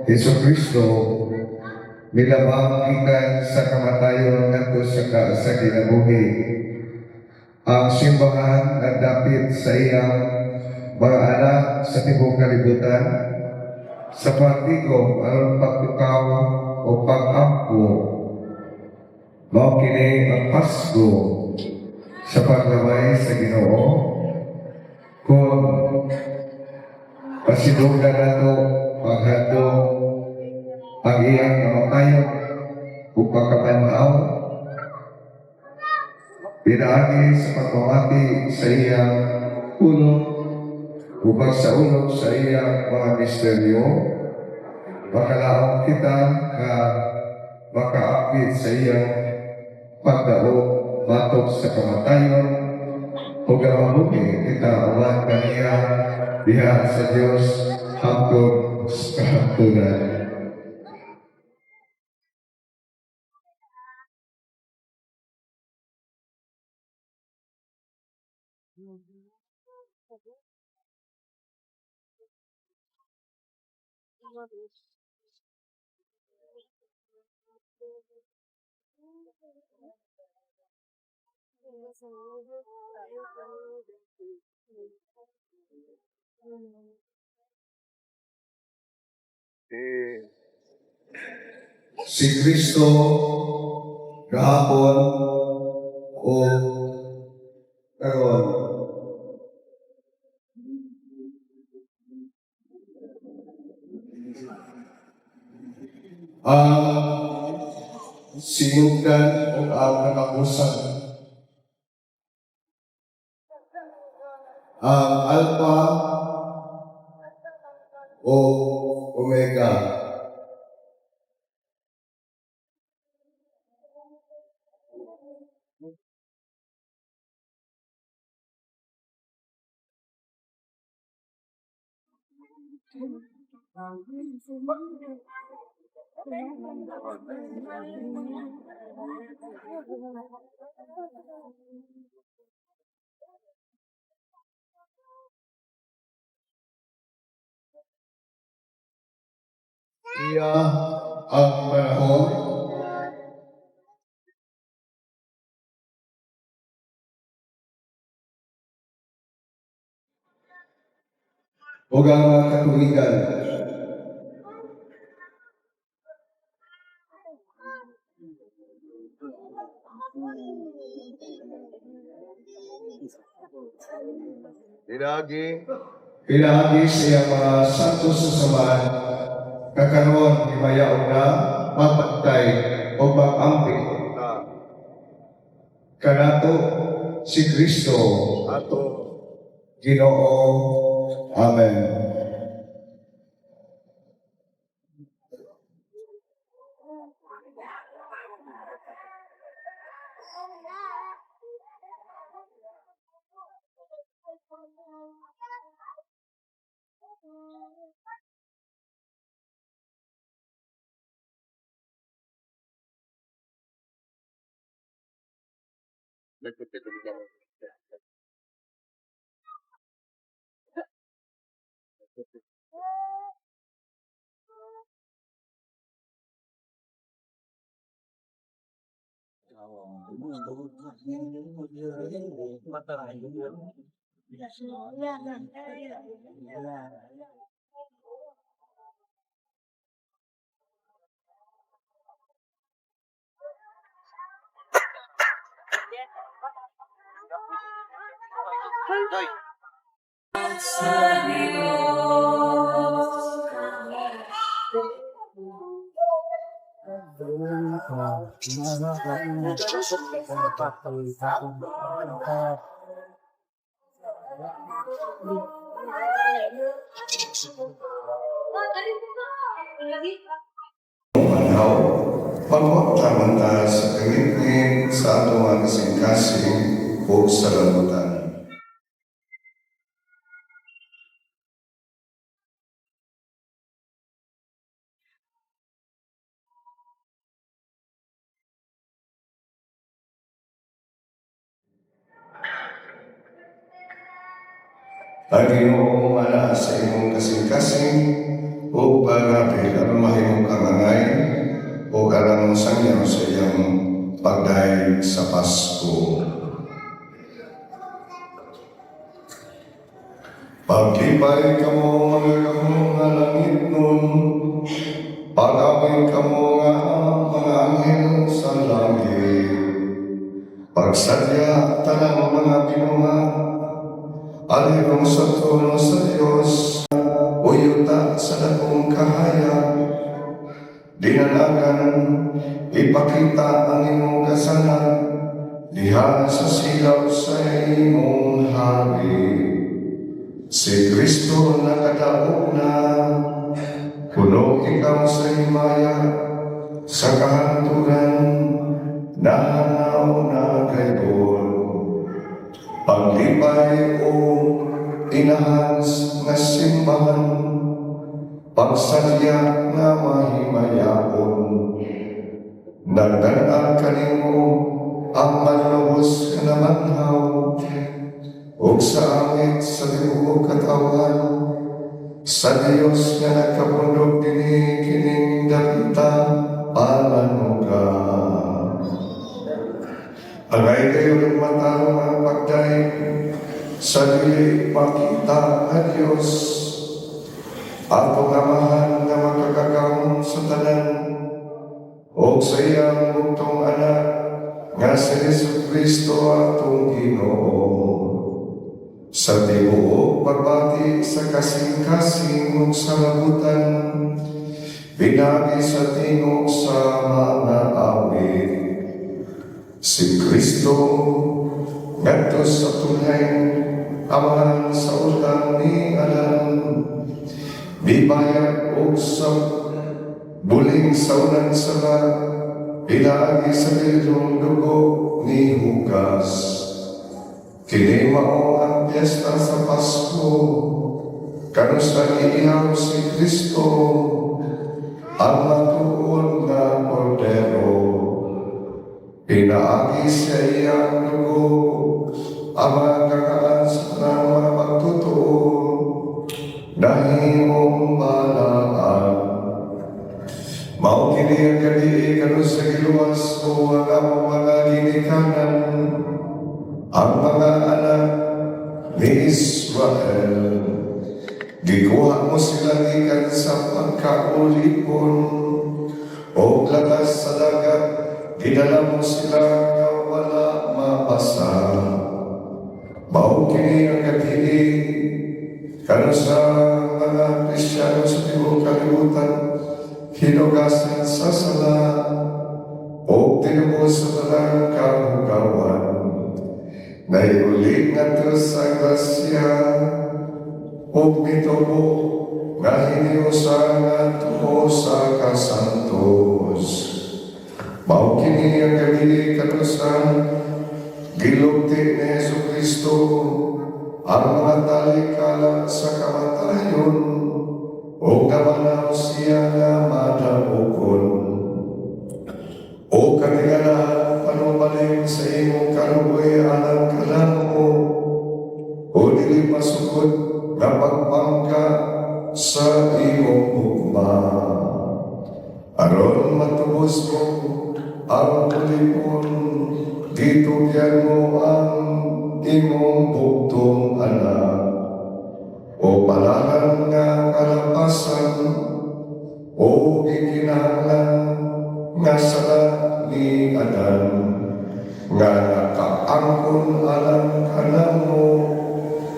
Hesus Kristo, milabang ikan sa kamatayon ngadto sa kinabuhi. Ang simbahan nagdapit sa iyang mga anak sa tibok kalibutan sa pagtigom aron pagtukaw o pag-ampo. Mao kini ang Pasko sa paglamay sa Ginoo kung pasidugan nato paghandom ang iyang kamatayon ug pagkabanhaw pinaagi sa pagpamati sa iyang ulo ubang sa ulo sa iyang mga misteryo. Makalaong kita ka makaapit sa iyang pagdaog batok sa kamatayon o gamabuhi kita uwan kaniya diha sa Dios hangtod sa kahaptunan. Si Kristo kahapon o karon ang sinugdan o ang nakapusan, ang Alpha o Omega. Iya ang panahon o ang mga katuwigan. Pinagi siya mga santos sa samahan, kakaroon di mayaw na mapagtay o pag-ampi. Kanato si Kristo ato Ginoo. Amen. Panhaw, pagpapamanta sa kangitngit sa atong mga kasing-kasing o sa lamutan. Ang Ginoo ana sa imong kasing-kasing o banabi ang mahimong kamangay o alam sa inyo sa iyang pagdaig sa Pasko. Paglipay ka mo mga kahong nga langit nun, pag-away ka mo nga mga anghel sa langit. Pagsadya tanang mga binuha, alirong sa trono sa Diyos, uyuta sa dakong kahayag. Dinanagan, ipakita ang imong kasanan, diha sa silaw sa imong hari. Si Kristo nakadaog na, puno ikaw sa himaya, sa kahanturan, nahanaw na kaybol. Paglipay o inahas na simbahan, pagsadya nga mahimayapon, nagdanaan kanimo ang manlubos ka namanhaw, o sa angit sa tibuok katawan, sa Diyos nga nagkabundok dini kining dapita palanuga. Agay kayo rin matarong ang pagdaig, sa dili makita na Diyos, atong amahan na makakagawang sa tanan, o sa iyang bugtong anak, nga si Jesucristo atong Ginoo. Sa tibuok pagbati sa kasing-kasing sa labutan, binagi sa tingog sa mga awit. Si Kristo, ngadto sa tunay, amahan sa utang ni Adan, bibayag o sa buling sa unang sala, binagi sa bilong dugo ni Hugas. Kini mao ang piyesta sa Pasko, kanus na iihaw si Kristo, ang matuon na kordero. Pinaagi sa iyang dugo, ang mga kakaan sa mga pagtotoo, nahimong balaan. Mao kini ang gabi kanus sa giluwas o ang among mga ginikanan, ang mga anak ni Israel. Gikuha mo sila gikan sa pagkaulipon, o latas sa dagat, gidala mo sila nga wala mabasa. Mao kini ang gabi kanus sa mga Kristiyano sa tibuok kalibutan, hinugasan sa sala, o tinubos sa talang kahugawan. Naiulit nga to sa grasya, o mitubo nga hiniusan nga to sa kasantos. Mao kini ang gabi kanusan, gilugti ni Jesucristo, ang mga talikala sa kamatayon, o kamanaw siya nga madabukon. O katigala, panumaling sa imong kaluboy alang kalang mo, o dili masukod nga pagpangka sa imong hukma. Aron matubos mo ang kulipon, dito yan mo ang imong bugtong anak. O palaran nga kalapasan, o ikinahanglan nga sala ni Adan, nga nakaangkon alang kanan mo,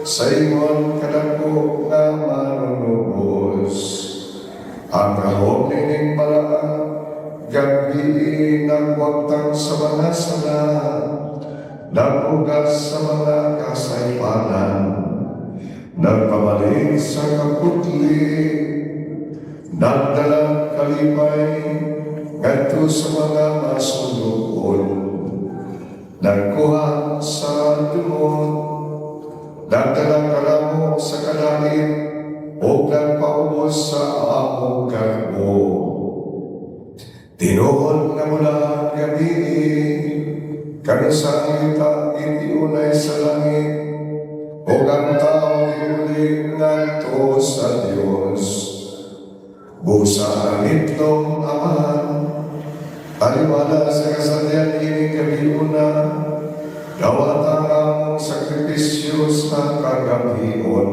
sa ingon kadako nga manunubos. Ang rahon nining balaan, gabi nagwagtang sa mga sala, nagugas sa mga kasaypanan, nagpamaling sa kaputli, nagdalang kalipay, ngadto sa mga masunugon, nagkuha sa dumot, nagdalang kalamo sa kalangit, o nagpaubos sa among karbo. Tinuod na mula ang gabi, kanusang yuta itiunay sa langit, o ang tao iuli nganto sa Diyos. sa itlong aman, taliwala sa kasadyan ini kabiuna, dawatan among sakripisyo sa kagabion,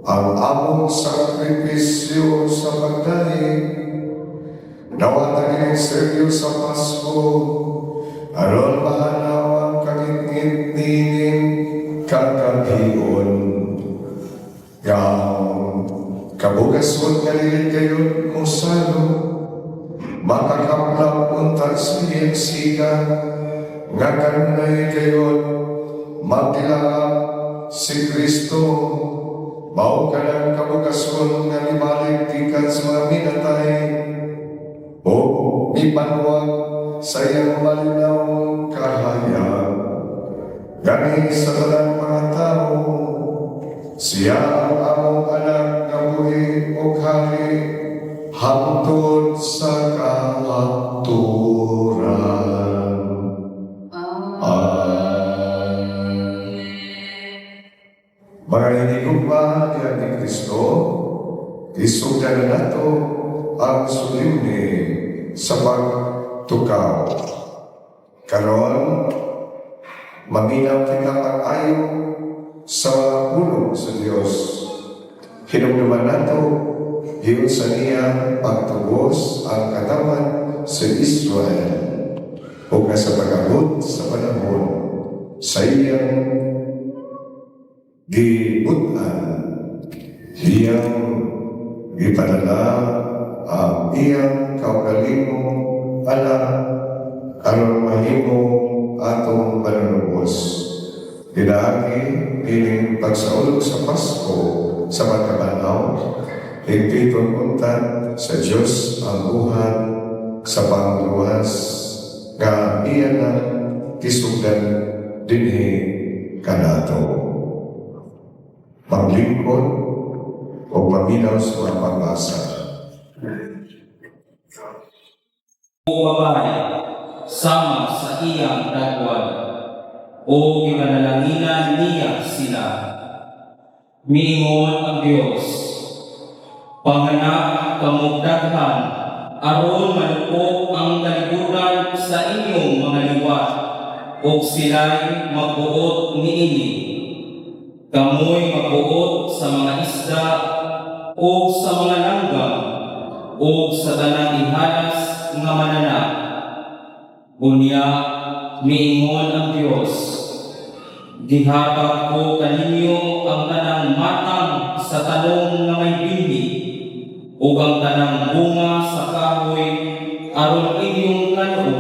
ang among sakripisyo sa pagdaig, dawatan ini seryo sa Pasko, aron mahanaw ang kagitngit ninin kagabion. Yang kabugason kalilit kayo kung salo, makakaplak unta sa iyang siga, nga kanunay kayo magdilaang si Kristo, mao ka ng kabugason nga libalik gikan sa mga minatay, o ipanwag sa iyang malinaw kahayag. Gani sa talang mga tao, siya ang among anak nga buhi o hari hangtod sa kahaturan. Mga hinigugma niya ni Kristo, isugdan na nato ang sulimni sa pagtukaw. Karon, maminaw kita ang ayaw sa pulong sa Diyos. Hinumduman nato, hiyon sa niya pagtubos ang katawan sa Israel o sa pag-abot sa panahon sa iyang gibutan, iyang gipadala ang iyang kaugalingong anak aron mahimo atong panunubos. Dinagi ining pagsaulog sa Pasko sa pagkabanaw, higpiton untan sa Diyos ang buhat sa pangluwas nga iyan na kisugdan dinhi kanato. Paglingkod o paminaw sa mga pag-asa. O babae, sama sa iyang dagwad, o ipanalaginan niya sila. Miingon ang Diyos, panganak kamugdaghan, aron malupok ang kalibutan sa inyong mga liwat, o sila'y magbuot niini. Kamoy magbuot sa mga isda, o sa mga langgam, o sa tanang ihalas nga mananak. Unya, miingon ang Diyos, gihatag ko kaninyo ang tanang matang sa talong nga may bindi, ug ang tanang bunga sa kahoy aron inyong kanon.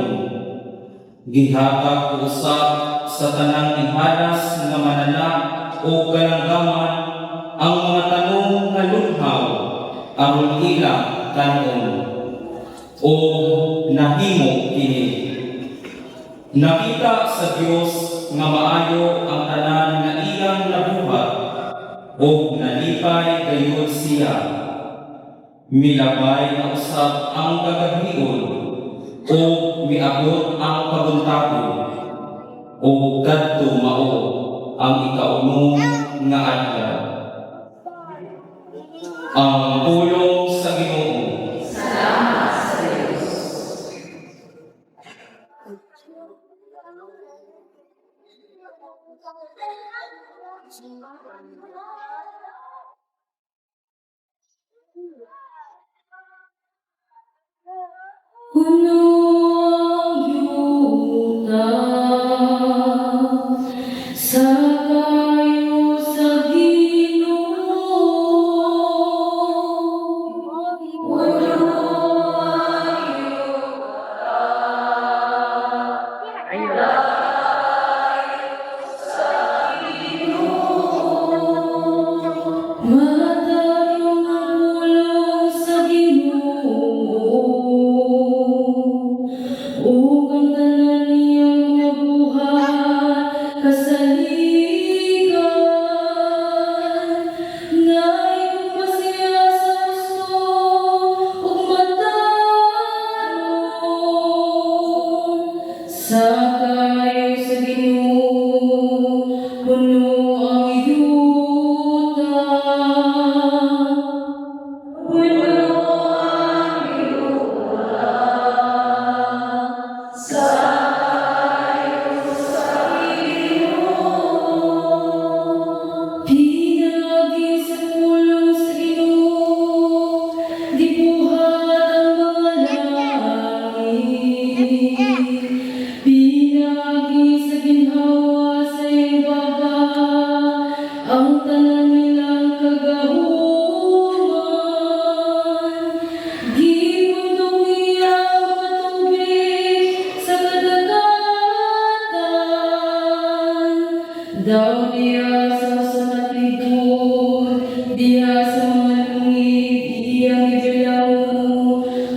Gihatag ko usab sa tanang ihalas nga mananak o kalanggaman ang mga tanong halunhaw aron ila kanon. O nahimo kini. Nakita sa Diyos nga maayo ang tanan nga iyang nabuhat, o nalipay gayud siya. Milabay na usab ang kagahion, o miabot ang paguntagon, o kadto mao ang ikaunom nga adlaw. Ang pulong sa Ginoo. Punong yuta sa kayo sa Ginoo,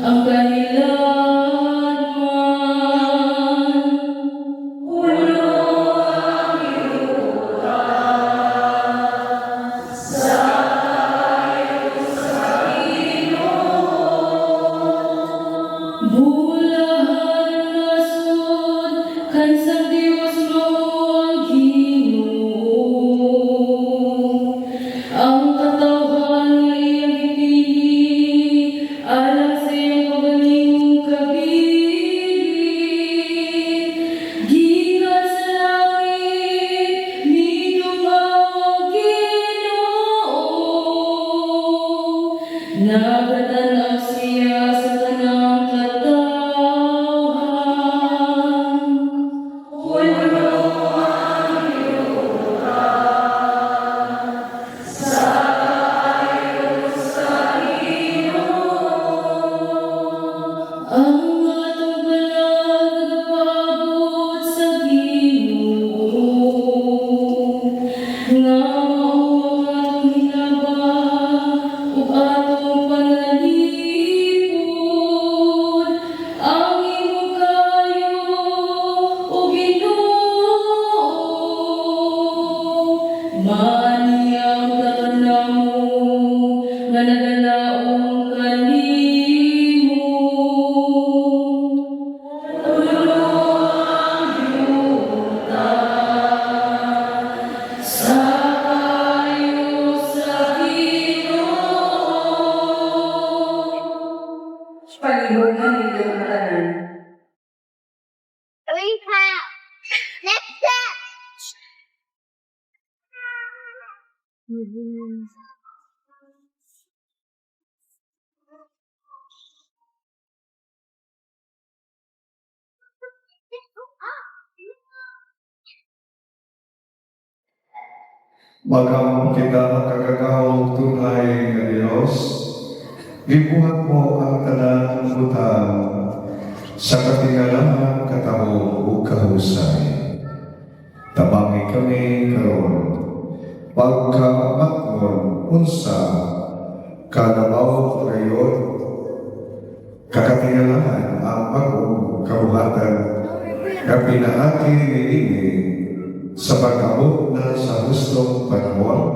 ang kailanman. Ulo ang iulat sa iyong Panginoon. Bulahan nasod kan sa Diyos mo ang Ginoo. Ang katawhan nga iyang gipili alang sa iyong kagalingong kabilin. Gikan sa langit midungag ang Ginoo. Nagatanaw siya sa tanang katawhan. Ulo ang iulat sa iyong Panginoon. Ang atong balag nagpaabot sa Ginoo, nga mao ang atong hinabang ug atong panalipod. Ang imong kayo, O Ginoo, mani ang takanamo nga nagalaong kanimo. Ulo ang iulat sa kayo sa Ginoo. Panginoon ninyo matanan. Recap. Next step. Maghamo kita kagagawang tunay nga Dios, gibuhat mo ang tanan butang sa katingalahan katao ug kahusay. Tabangi kami karon pagkamatngon unsa kanabaw pagayon kakatingalahan ang bagong kabuhatan nga pinaagi niini sa pag-abot na sa hustong panahon.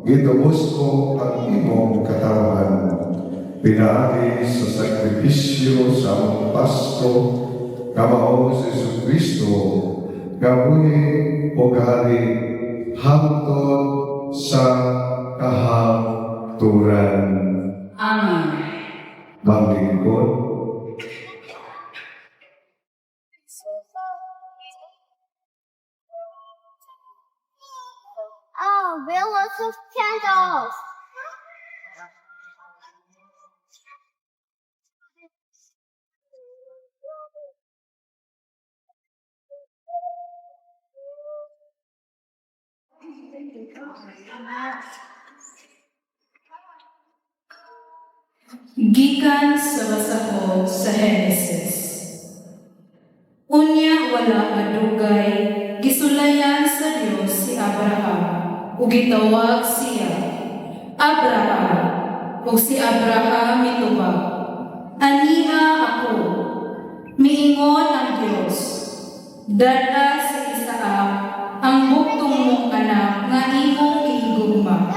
Gitubos mo ang imong katawan pinaagi sa sakripisyo sa among Pasko nga mao si Jesucristo nga buhi o gali hangtod sa kahaturan. Amen. Manglingkod, Oh, billows of candles. Gikan sa basahon sa Henesis. Unya wala madugay, gisulayan sa Dios si Abraham, ug gitawag siya Abraham, ug si Abraham mitubag, "Aniha ako." Miingon ang Dios, "Dad-a si Isaak ang buktong mong anak nga imong gihigugma,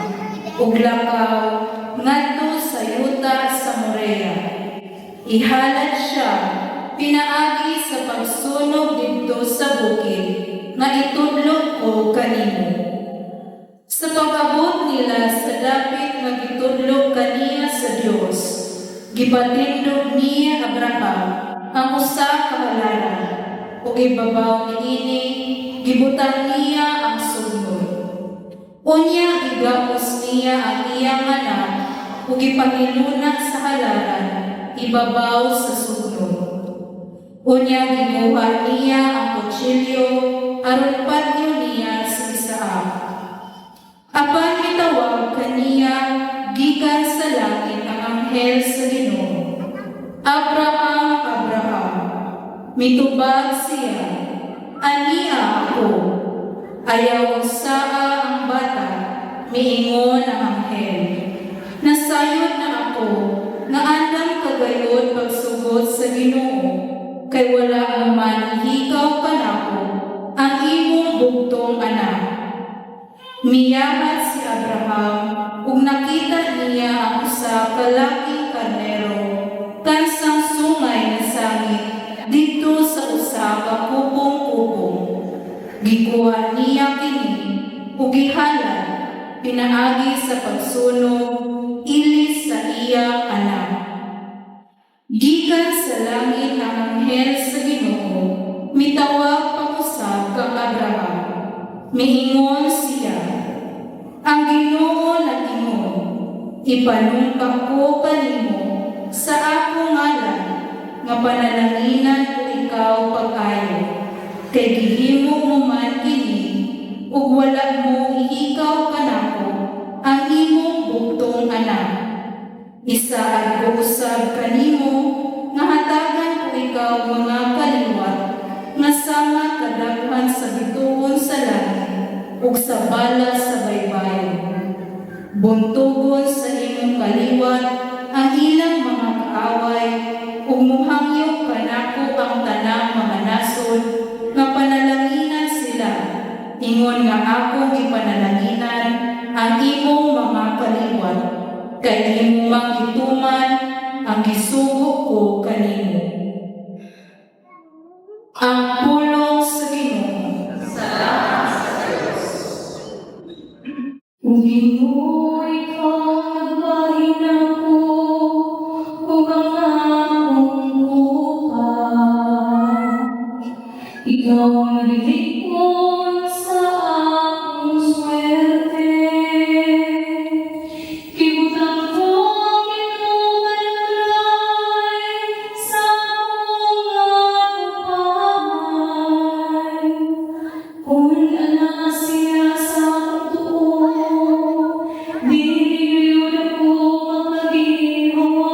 ug lakaw ngadto sa yuta sa Morea. Ihalad siya pinaagi sa pagsunog didto sa bukid nga itudlo ko kanimo." Sa pag-abot nila sa dapit nga gitudlo kaniya sa Dios, gipatindog niya Abraham ang usa ka halalan, ug ibabaw niini gibutang niya ang sugnod. Unya igapos niya ang iyang anak ug ipangiluna sa halalan ibabaw sa sugnod. Unya gibuhat niya ang kutsilyo aron patyo niya sa Isaak. Apan mitawag kaniya gikan sa langit ang anghel sa Ginoo, "Abraham, Abraham." Mitubag siya, "Ania ako." Ayaw saa ang bata, miingon ang anghel, "Nasayod na ako, nga andam kagayod pasagod sa Ginoo, kay wala man ikaw kanako ang imong bugtong anak. Miyahat si Abraham ug nakita niya ang usa ka laking karnero kansang sungay nga sangit didto sa usa ka kubong-kubong. Gikuha niya kini ug gihalad pinaagi sa pagsunog ilis sa iyang anak. Gikan sa langit ang anghel sa Ginoo, mitawag pag-usab kang Abraham. Miingon siya, ang Ginoo nag-ingon, ipanungkap ko kanimo sa akong ngalan, nga panalanginanan ko ikaw pag-ayo. Kay gihimo mo man kini, ug wala mo ihikaw kanako ang imong bugtong anak. Isaad ko usab kanimo nga hatagan ko ikaw mga kaliwat nga sama kadaghan sa bituon sa langit ug sa bala sa baybayon. Buntugon sa imong kaliwat ang ilang mga kaaway ug muhangyo kanako ang tanang mga nasod nga panalanginan sila. Ingon nga akong ipanalanginan ang imong mga kaliwat, kay imo magituman ang gisugo ko kanimo. Ang pulong sa Ginoo. Kung Ginoo ikaw nagbahin ako, ug ang akong upang, ikaw nalilikod sa akong swerte. Kibutang ko ang iyong kalulay sa akong atupay. Kung ala siya sa pagtuo, di yun ako magpagihawa.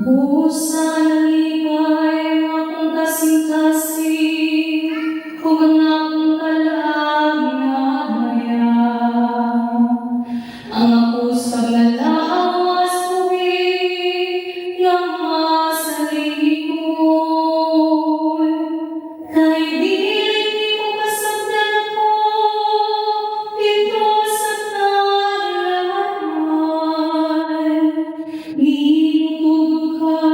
Busan ligay akong kasing-kasing, ug ang akong kalagaya. Ang akos paglalawas uwi, nga masalikon. Kay dilit di mo pasagdan ko, dito sa kalaman. Gitug ka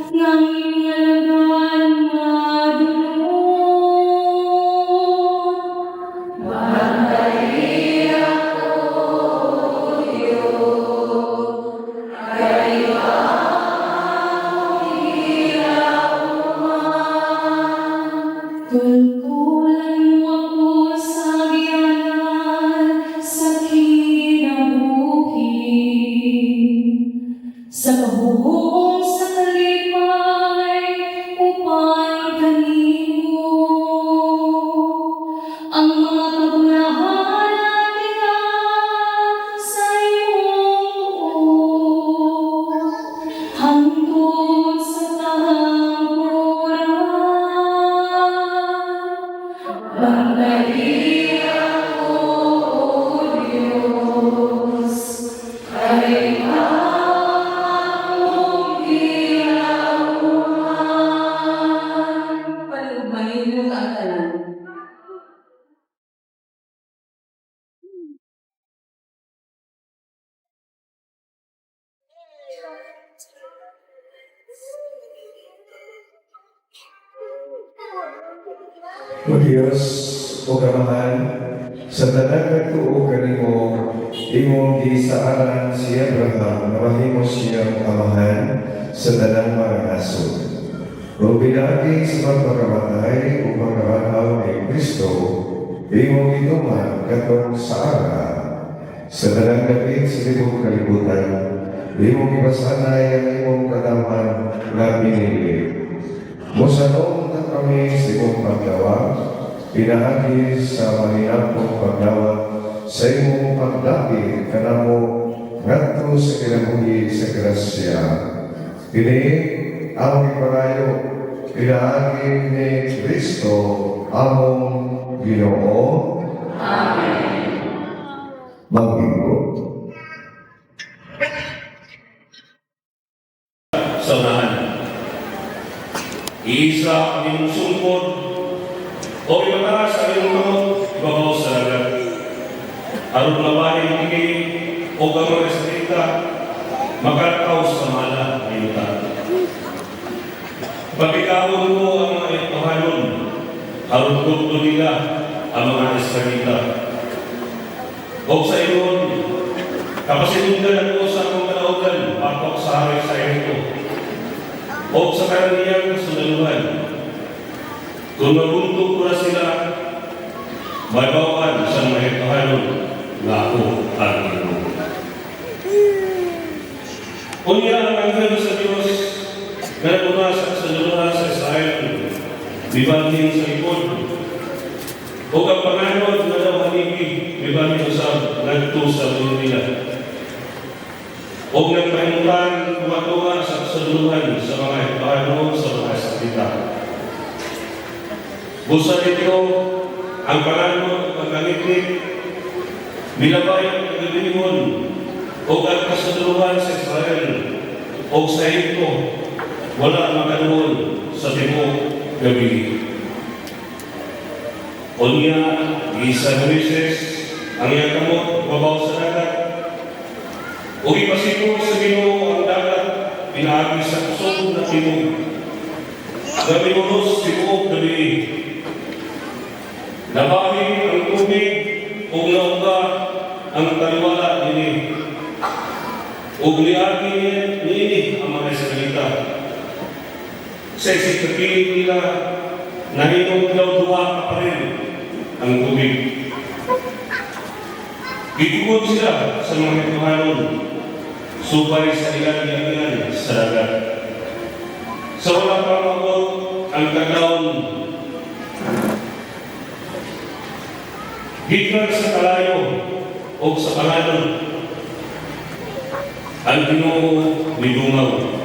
ng ingalagan na dulon. Bantay ako, Diyos, kay akong hirauman. Tulkulan mo ako sa gianan sa kinabuhi. Sa kabuhong sa kalipay, upay kanimo. Ang mga kabulahan nila sa iyong tuo, hangtod sa kahamuran. Bantay ako, O Diyos, kay akong hirauman. Palugmahin mo ang tanan. O Diyos, o Kamahan, sa tanang nagtuo kanimo, imong gisaaran si Abraham na mahimo siyang amahan sa tanang mga nasod. O pinagi sa pagpakamatay o pagkabanaw ni Kristo, imong ituman katong sa ara. Sa tanang dapit sa libong kalibutan, imong ipasanay ang imong katawan na pinili. Musanong na kami sa imong paggawa, pinahagi sa mahinapong paggawa sa imong pagdapit kanamo ngadto sa kinabuhi sa grasya. Kini ang iparayo pinaagi ni Kristo among Ginoo. Amen. Maghinggod. Sa unahan. Iisa ang inyong sungkod o imataas ang inyong kamot, ibabaw sa dagat. Aron labahin kini o gamang eskrita, makalakaw sa mala ng yuta. Pagkikawon mo ang mga itohanon, aron tukto nila ang mga eskrita. O sa iyon, kapasinundan ko sa akong kalaugan, patok sa hari sa ito. O sa karaniyan sunaluhan. Kung mabuntog ko na sila, may bawakan sa mga itohanon na ako ang Ginoo. Unya ang anghel sa Diyos na napunasan sa luha sa Israel, bibangin sa likod. O ang panganod na daw hanigig, bibangin sa nagto sa luha nila. O nagpahimutan kumatuwa sa saduluhan sa mga itohanon sa mga salita. Busa nito, ang panganod at pagkangitnik, milabay ang kagabinihon o ang kasaduluhan sa Israel o sa ito, wala makanuon sa timog gabi. O niya, isa ng Moises, ang iyang kamot, babaw sa dagat, o ipasiko sa Ginoo ang dagat, pinaagi sa kusog na timog. Gabi unos, timog gabi. Nabahin ang tubig, o nauga ang taliwala nini. O liagi nini ang mga Israelita. Sa isikapiling nila, nahinog daw duha ka pa rin ang tubig. Gigugod sila sa mga itohanon, subay sa ilan sa dagat. Sa wala pang mabot ang kaglaon, gitnag sa kalayo o sa kaladon, ang Ginoo midungaw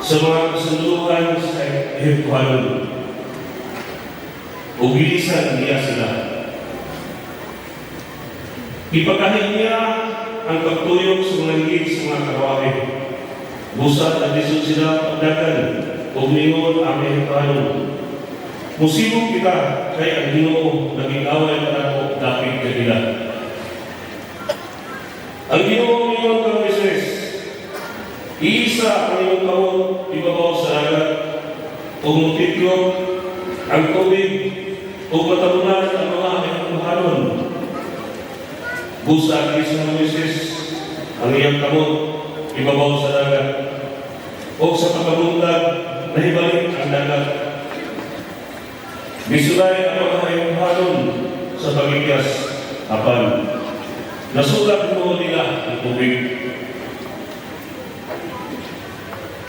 sa mga kasunduan sa itohanon. O bilisan niya sila. Ipagkahit niya ang pagtuyok sa mga higit sa mga karawahe. Busat at lisod sila pagdagan o ningon ang itohanon. Musibong kita kay ang Ginoo naging away para ko dapit kanila. Ang Ginoo ningon kang Moises, iisa ang iyong kamot ibabaw sa dagat o mutityo ang tubig o matabunan ang mga itohanon. Busa isa ng Moises ang iyang kamot ibabaw sa dagat o sa pagkabuntag na ibalik ang dagat. Bisulay ang mga itohanon sa pagigas apan nasulat mo nila ang tubig.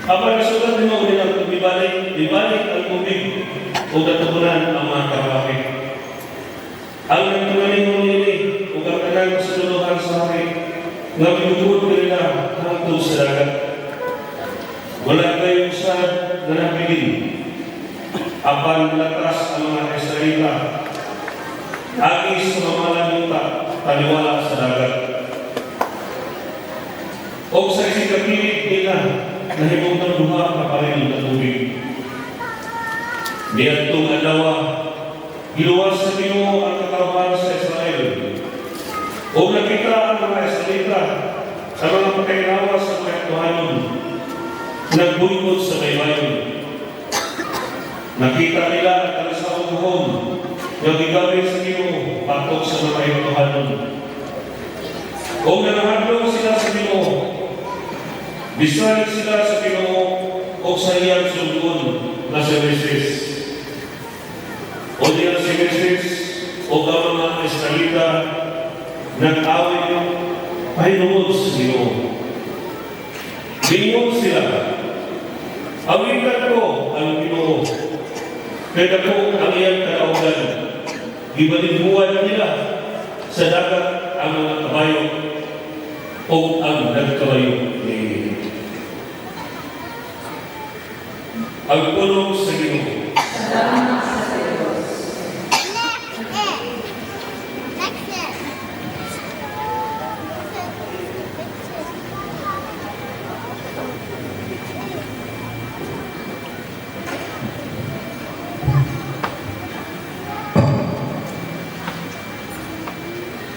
Apan nasulat mo nila ang ibalik ang tubig o katubunan ang mga karawahe. Ang nagtunanin mo nili o kakanan sa luluhan sa hari nga binugod nila hangtod sa dagat. Wala kayong usad na napilin. Apan latas ang mga Israelita, agis sa mga lanuta, taliwala sa dagat. O sa isikapilit nila, nahibong ng duha na parin na tubig. Niyadtong adawa, giluwas sa Ginoo ang katawan sa Israel. O nakita ang mga Israelita sa mga pagkainawa sa mga itohanon, nagbuykod sa baybayon. Nakita nila ang kalisawang buhon na gigawin sa Ginoo patok sa mga itohanon. O nanahadlong sila sa Ginoo, bisan sila sa Ginoo o sa iyang sulgon na si Moises. O diyan si Moises o ang mga Israelita nag-away pahinungod sa Ginoo. Bingong sila, awitan ko ang Ginoo, kaya ko ang iyang kalaugan. Ibalingbuhan nila sa dagat ang mga kabayo o ang nagkabayo ni Agpulong sa Ginoo. Next it.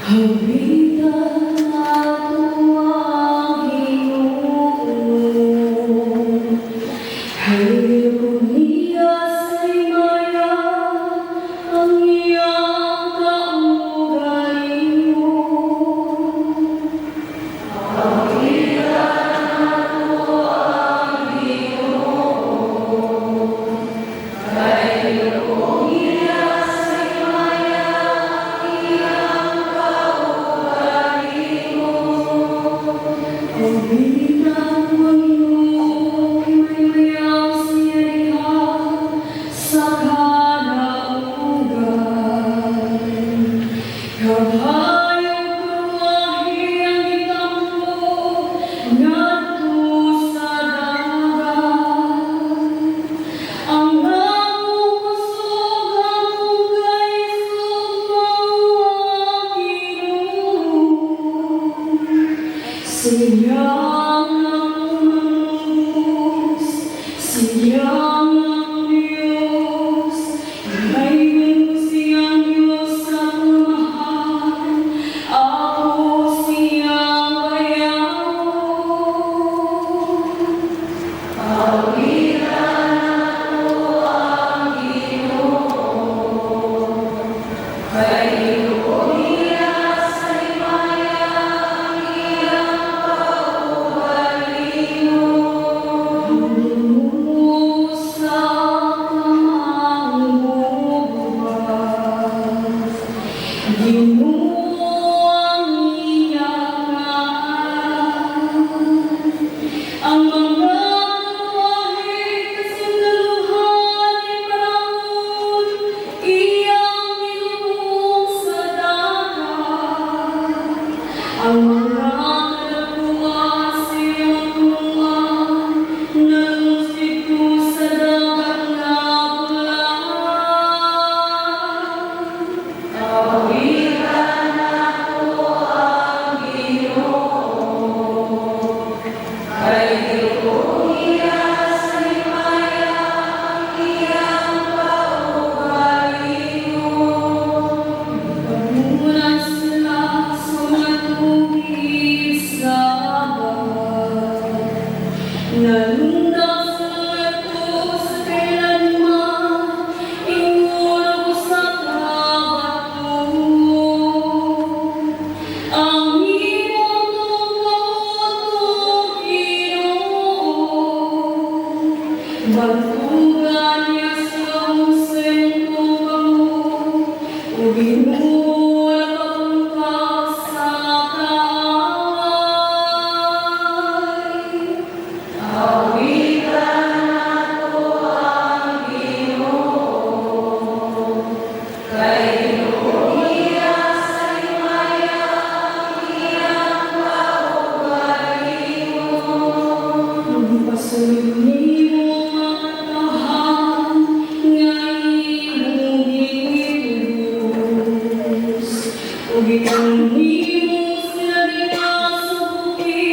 Hawitan nato ang Ginoo, hayop niya sa'y maya ang iyang kaugalingon. Hawitan nato ang Ginoo, hayop niya sa'y maya ang iyang Siyang ang siyang ang Diyos, ngayon siyang Diyos ang mahal, ako siyang bayaw. Hawitan nato ang Ginoo, kayo niya sa'y maya ang iyang ang mga kalatuan siyang tuwan, nalusig ko sa dagat na bulan. Hawitan nato ang Ginoo, kayo niya sa'y maya ang iyang kaugalingon. Pagmulan sila sa matubig sa dagat, nalundag sa ito sa kailanman, ingulog sa kabato. Ang imong tungkol, Ginoo, bantugan niya sa useng tubaw, o Ginoo, napangkag sa kaway. Hawitan nato ang Ginoo, kayo niya sa'y maya ang iyang kaugalingon. Pasuyo nimo mga tahan, nga imong ginius, ug ikaw nimo sila ginasuki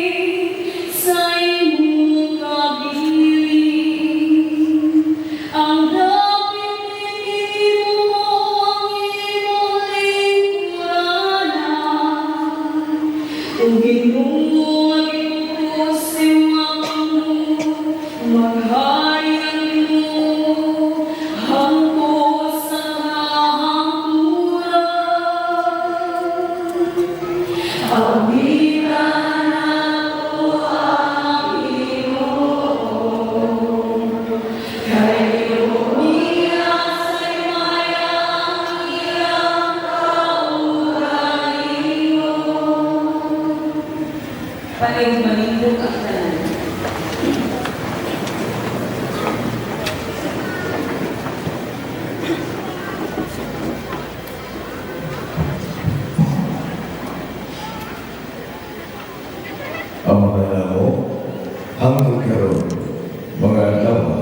sa imong kabilin. Ang dapit nimo ang imong lingkuranan, ug Ginoo ang ikusimang maghayag mo hangtod sa kahangturan. Hawitan nato ang Ginoo, kayo niya sa'y maya ang iyang kaugalingon. Paling manindog ang tanan. Ang mga namo, hanggang karon, mga lawa,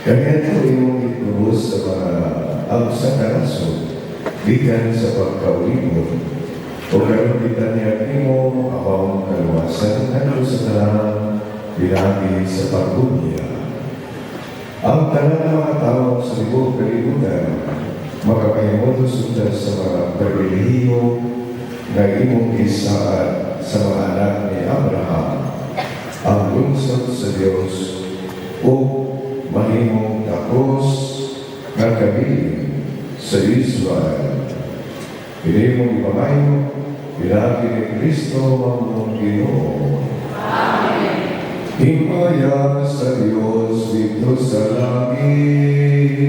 Ganyan imong itubos sa mga sa karaso, gikan sa pagkaulibon, o karon kitanyag nimo abang kaluwasan ngadto sa tanan pinagi sa pagbunya. Ang tanan ng mga tao sa libong kalibutan makapahimong sunda sa mga pribilehiyo na imong isaad sa mga anak ni Abraham, ang lungsod sa Diyos o mahimong takos ng kabilin sa Israel. Hindi mong ipamayo, pinagi ni Kristo ang mong Ginoo. Amen. Himaya sa Diyos dito sa langit.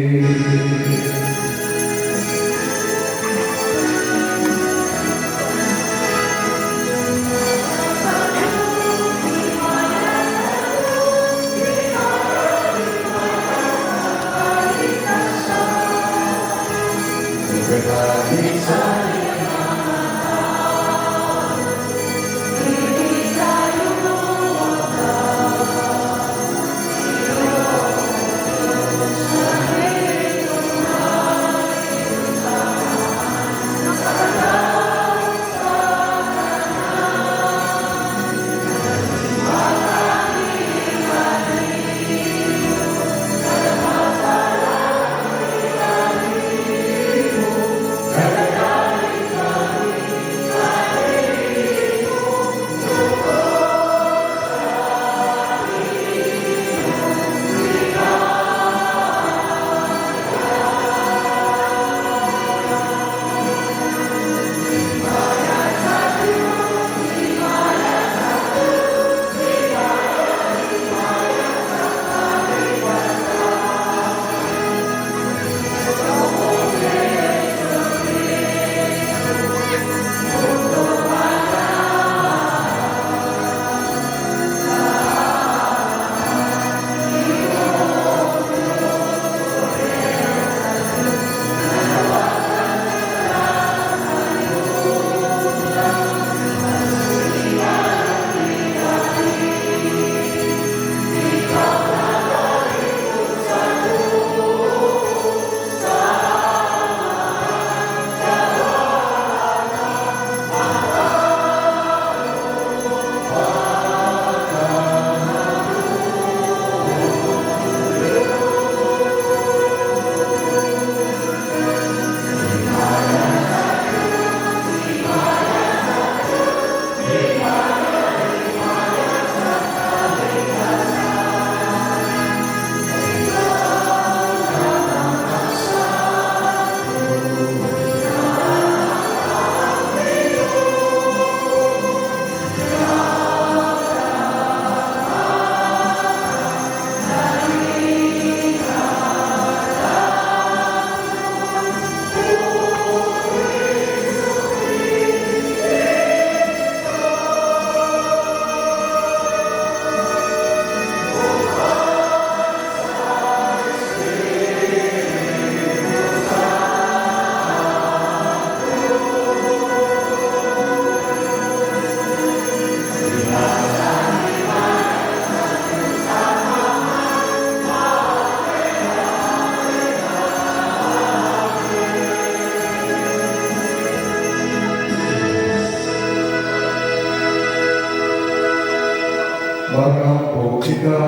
Magkampo kita,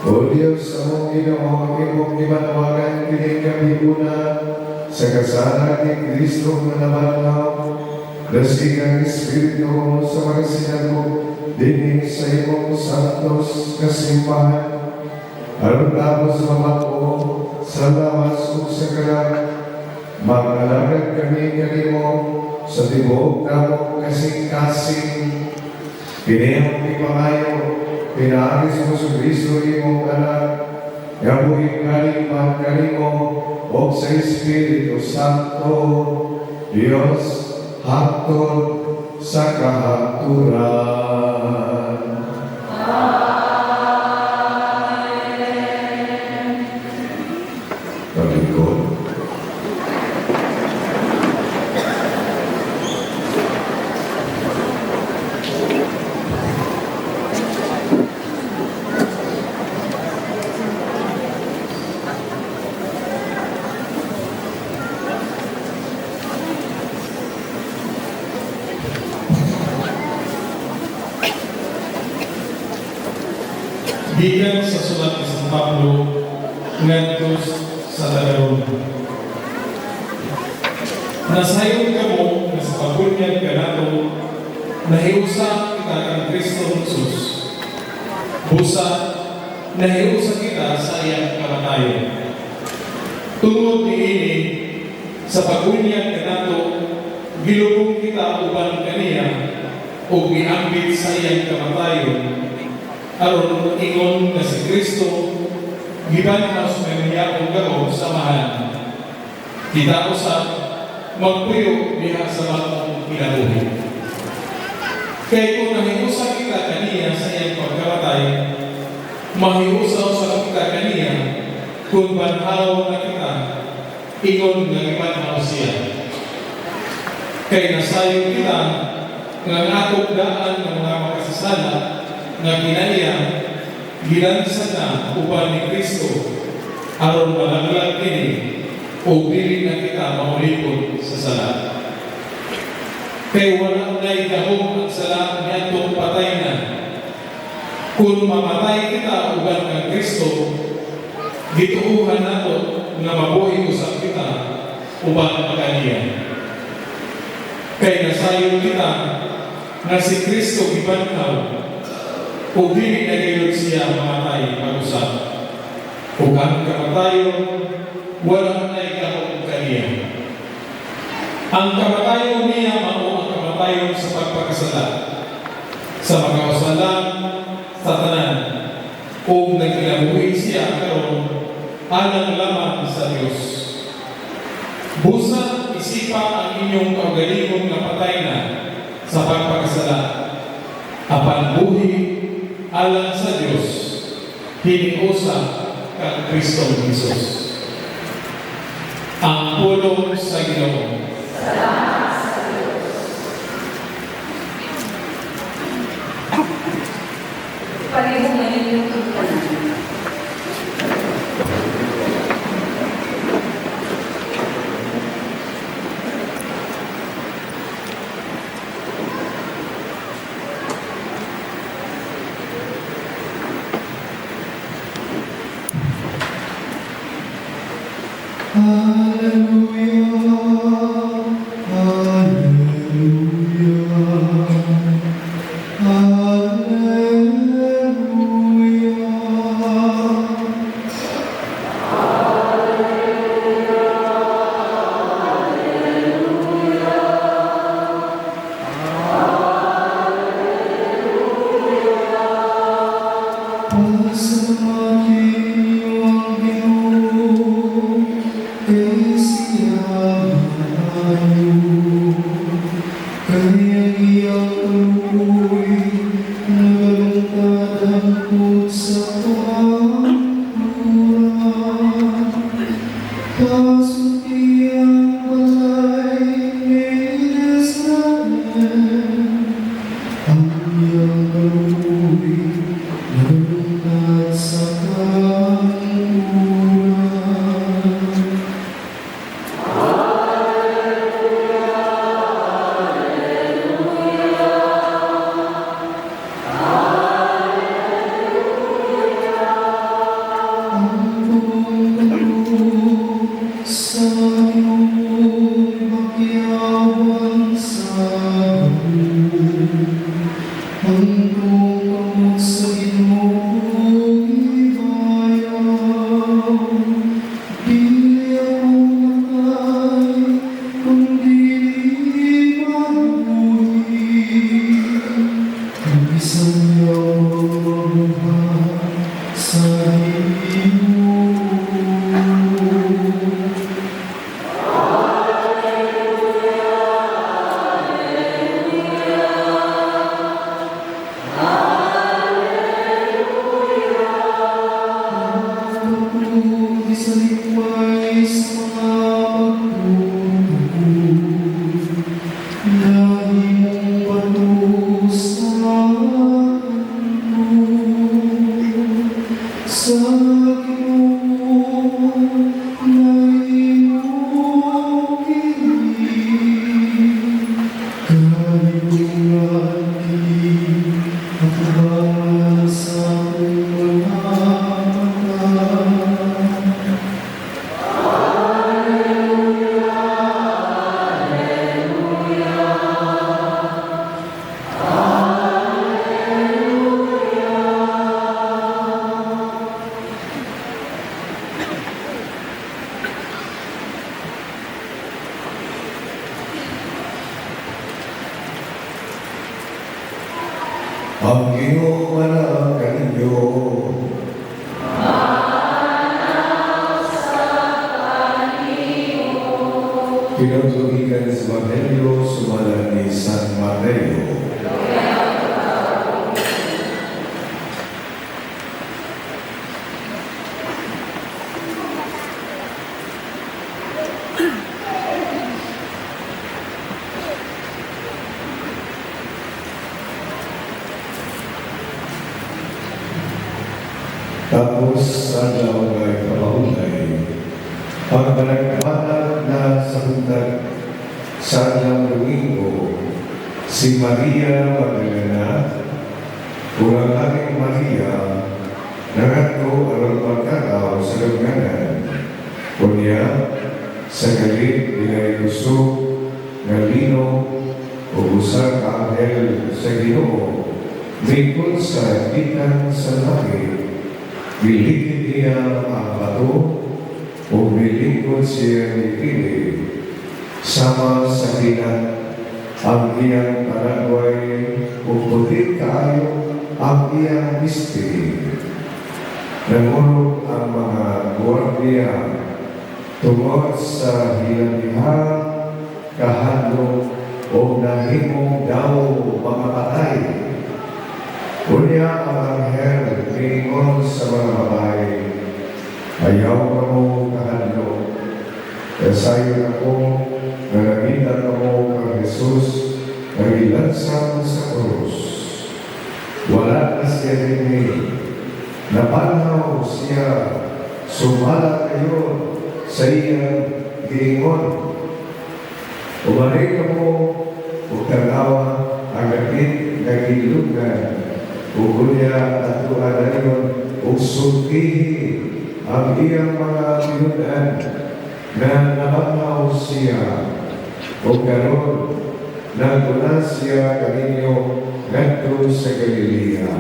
O Diyos, sa mong Ginoo, imong gimanawagan kining kabiguna sa kasala ni Kristo nga nabanlaw, dasingang Espiritu sa mga sinagog, dinig sa imong santos kasimbahan, aron tapos mamako sa lawas o sa kalag, mag-alagad kami kanimo sa tibok namong kasing-kasing. Pinayang ipangayo, pinaagis mo sa Kristo imong anak, gabuhin kalimang kanimo o sa Espiritu Santo, Diyos, hangtod sa kahaturan. Paglikod. Gikan sa sulat ni San Pablo ngadto sa Tagaron. Nasayon kamo nga sa pabunyag kanato nahiusa kita kang Kristo Jesus. Busa nahiusa kita sa iyang kamatayon. Tungod niini sa pabunyag kanato gilubong kita uban kaniya o giambit sa iyang kamatayon aron ingon nga si Kristo gibanhaw sa niya og garo sa mahal. Kita usab magpuyo diha sa bagong kinabuhi. Kay kung nahiusa kita kaniya sa iyang pagkamatay, mahiusaw sa kita kaniya kung banhaw na kita, ingon nga gibanhaw siya. Kay nasayon kita nga natog daan ng mga makasasala nga kinaiya gilansan na uban ni Kristo aron malaglag kini o dili na kita maulipod sa sala. Kay wala na'y gahom ang sala niyadtong patay na. Kung mamatay kita uban kang Kristo, gituuhan nato nga mabuhi usab kita uban kaniya. Kay nasayon kita nga si Kristo gibanhaw o dili na gayud siya mamatay pag-usap. Ug ang kamatayon wala na'y gahom kaniya. Ang kamatayon niya mao ang kamatayon sa pagpakasala, sa magkawasalan sa tanan, kung nagkinabuhi siya karon alang lamang sa Dios. Busa isipa ang inyong kaugalingong napatay na sa pagpakasala, apan buhi alang sa Dios, hiniusa kang Kristo Jesus. Ang pulong sa Ginoo. Palihog na inyong tanan. Ang Ginoo manang kaninyo. Pinagtugikan sa Evangelyo sumala ni San Mateo. Tapos sa daw ay kapahulay, pagbalagbanag na sa hundag sa alang Domingo, si Maria Magdalena, urang aking Maria, nangato alang pagkakaw sa lugnanan. Kunya, sa galit nilay gusto ng lino o usa ka anghel sa Ginoo, bingkod sa ikan sa langit. Bilikid niya ang bato o bilingkod siya ipili. Sama sa hinan ang iyang panagway o puti kaayo ang iyang misteri. Nangulog ang mga guardia tungod sa hilang-ihang kahadlok o nahimong daw mga patay. Kunya ang anghel mingon sa mga babae, ayaw ka mo kahadlok, kasayon ako na nakita ka mo kang Jesus na ilansang sa krus. Wala na siya rin napanaw siya, sumala kayo sa iyang giingon. Umalik ka mo, tanawa ang gagit na gilugnan. Ugunya at tuhan ngayon, sultihin ang iyang mga pinunan na nabangaw siya. O karon, naguna siya kaninyo ngadto sa Galilea.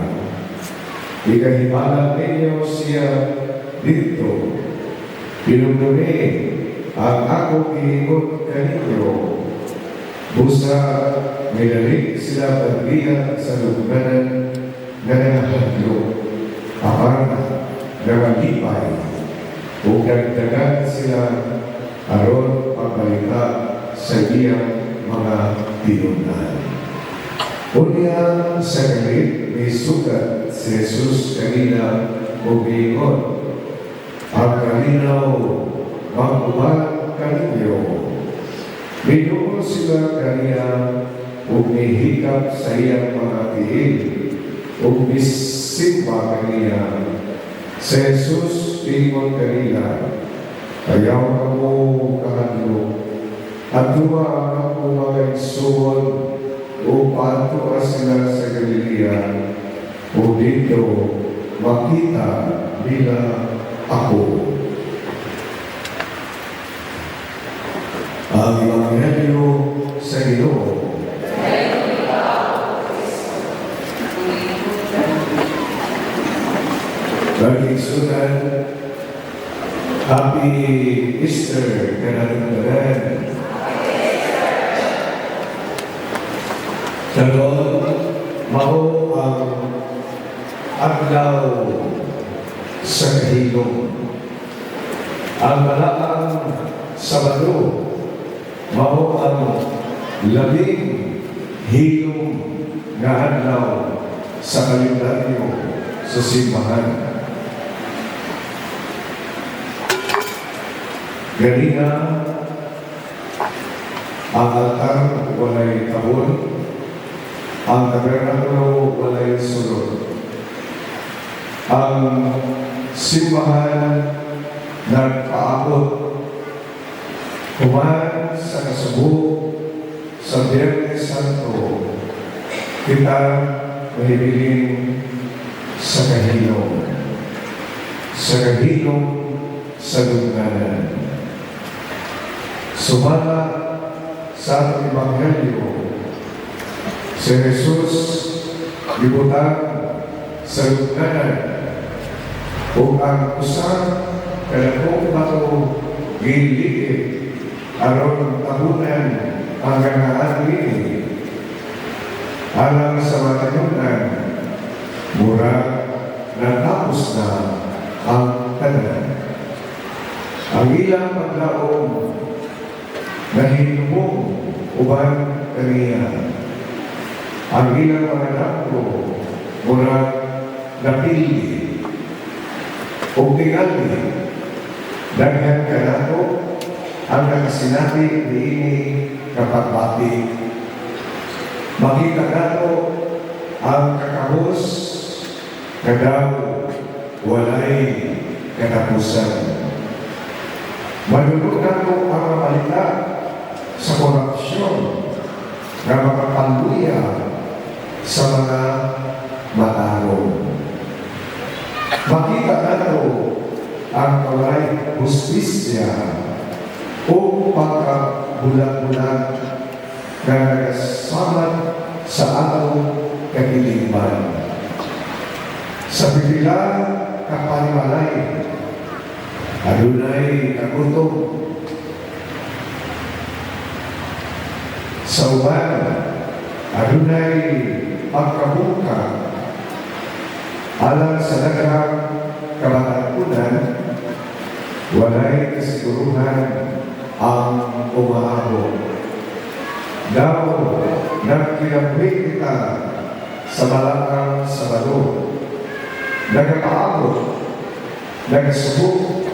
Ikahimalang ninyo siya dito. Pinunduni ang ako iingot kaninyo. Busa, minalik sila pagbiyak sa lugnanan na nangahadlo, apan namalipay, o dagdagan sila aron pagbalita sa iyang mga pinunan. Unya sa galit, may sugat si Jesus kanina o biingon, ang kalinaw mag-ubal kaninyo. Binuo sila kanina o nihikap sa iyang mga tiil o bisimba kanina. Si Jesus ingon kanina, ayaw ka mo kahadlo, at dumaan ako mga igsuon o pato sila sa Galilea o dito makita nila ako. Ang Ebanghelyo sa Ginoo. Baging sunan, Happy Easter, kanang-kanang. Karon, mao ang adlaw sa kahilom. Ang malaang Sabado, mao ang labing hilom nga adlaw sa kalendaryo sa simbahan. Ganina, ang altar walay tabon, ang tabernakulo walay sulod. Ang simbahan nagpaabot kuman sa kasubok sa Biyernes Santo, kita mahibiling sa kahilom sa lugnanan. Sumala sa ating Ebanghelyo, si Jesus ibutang sa lugnanan o ang usang kalakong bato giliit aron tahunan ang ganahan ini. Alang sa matayunan, murag natapos na ang tanan. Ang ilang paglaom na hinubong uban kaniya. Ang ilang mga nakto murag napili o tingali daghan kanato ang nakasinabi niini kapagbati. Makita nato ang kakahos na daw walay katapusan. Manunod nato ang mamalita sa korupsyon na makapanduya sa mga matarong. Makita nato ang walay hustisya o pagkabulag-bulag na nagasamad sa atong kagiliman. Sa bibilang kapanimalay, adunay kagutom. Sa uban, adunay pagkabuka. Alang sa daghang kamatakunan, walay kasiguruhan ang umaabot. Daw nagkinabwit kita sa malakang Sabado, nagapaabot, nagasubok,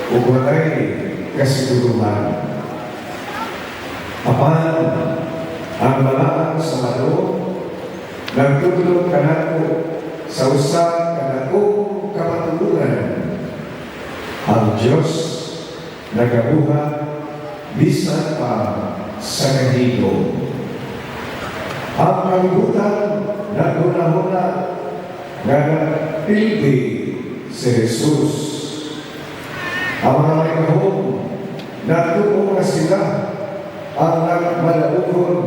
o walay kasiguruhan. Apan ang malakang Sabado, nagtutulog ka nato sa usap kanakong kapatuluran. Ang Diyos nagabuhat bisan pa sa kahigo. Ang kalibutan na guna-guna na nagpildi si Jesus. Ang mga ikahong natuong na sila ang nagmalaugon.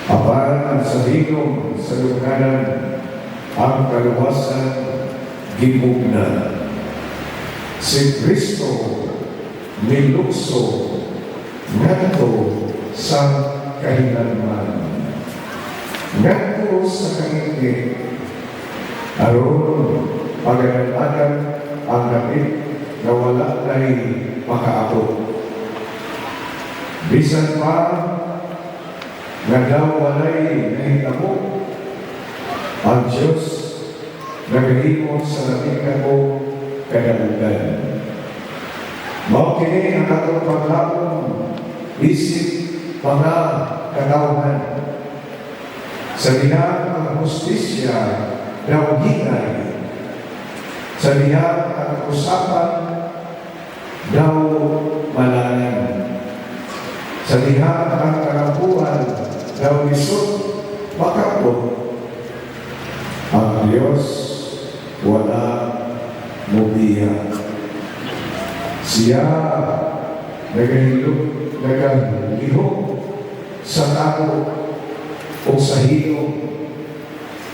Apan ang sabinom sa luganan ang kaluwasan gimugna. Si Kristo nilukso ngadto sa kahinalman. Ngadto sa kangiti aron paganadan ang dapit na wala na'y makaabot. Bisan pa nga daw walay nahitabo, ang Diyos nagahimot sa lating ko kadaugan. Mao kini ang atong paglaom isip mga katawhan. Sa dihang ang hustisya daw hinay, sa dihang ang usapan daw malayan, sa dihang ang karampuan daw lisod makapot. Ang Diyos wala mubiya. Siya nagalihok sa tao o sa hino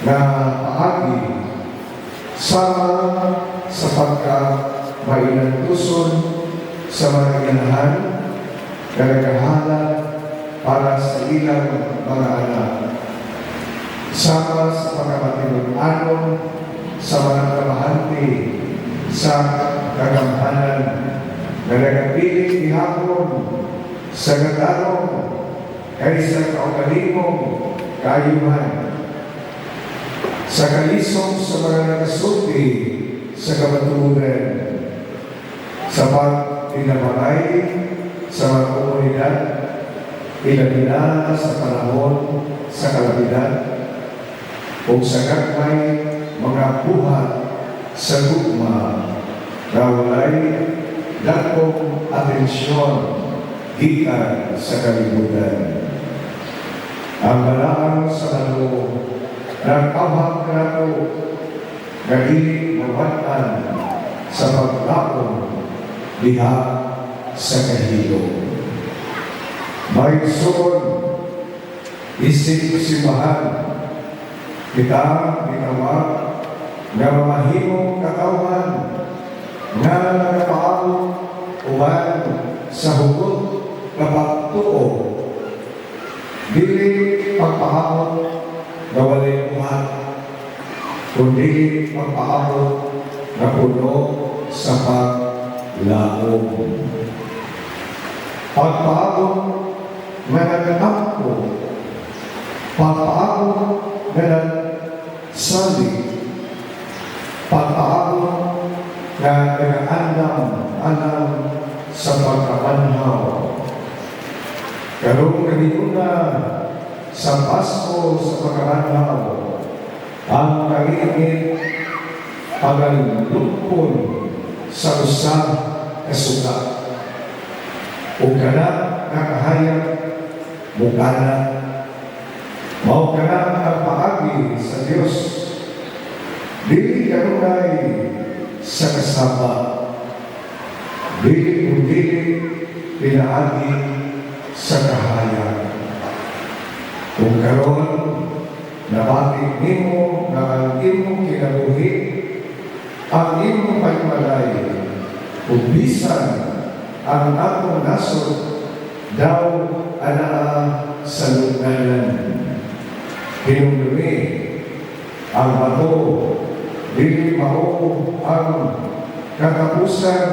na paagi sama sa pagka-mainantuson sa mga inahan na naghahanap para sa ilang mga anak. Sama sa pagkamatinong-anon sa mga trabahante sa kagampanan na nagapiling ihapon sa gatarong kaysa kaugalimong kaayuhan. Sa kalisong sa mga nakasulti sa kabaturan, sa pagtinabangay sa mga komunidad, ilabina sa panahon sa kalapidad, o sa gagmay mga buhat sa gugma na walay dakong atensyon gikan sa kalibutan. Ang malaang sa ano nagkabang nato na di mawatan sa paglakong diha sa kahilo. May son isip simbahan kita ginawa nga mamahimong katawan nga nagapaabot uban sa hugot na pagtuo. Dili pagpahamon na walay buhat, kundi pagpahamon na puno sa paglaog. Pagpahamon na nagatampo, pagpahamon na nagsali, pagpahamon na nag-andam sa pagkapanhaw. Karong kanina sa Pasko sa pagkapanhaw, ang kaingit pagalupon sa usa ka suka. O kana nakahayag mukana, mao kana ang paagi sa Dios. Dili kanunay sa kasama, dili kundi pinaagi sa kahayag. Kung karon nabati nimo na ang imong kinabuhi, ang imong pagmalay, kung bisan ang atong nasod daw anaa sa lugnanan. Hinumdumi ang bato, dili mao ang katapusan